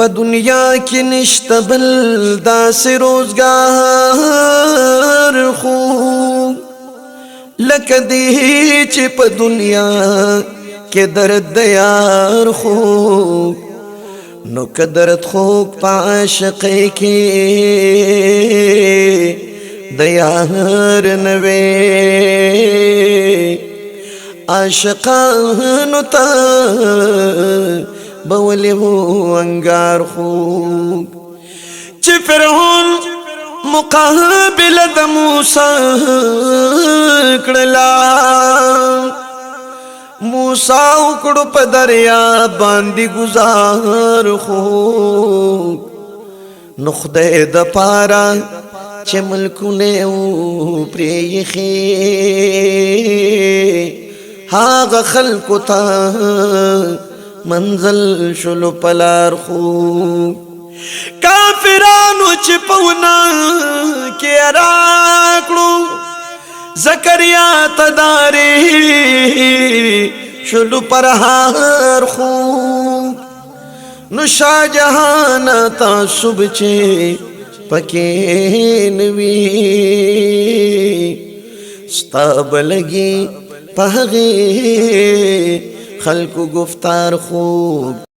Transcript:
په دنیا کې نشته بل داسې روزګار خو لکه دې چې په دنیا کې درد د یار خو نو که درد خوږ په عاشقۍ کې د یار نه وې عاشقانو ته به ولې و انګار خوږ چې فرعون مقابله د موسی کړله موسی وکړو په دریا باندې گزار خو نو خدای د پاره چې ملکونه و پرېښي هغه خلکو ته منزل شلو پلار خو کافرانو چې پونا کې راکړو زکریا تداري شلو پرهار خو نو شاه جهان تعصب چې پکې نوي ستاب لګي په هغه خلکو گفتار خوب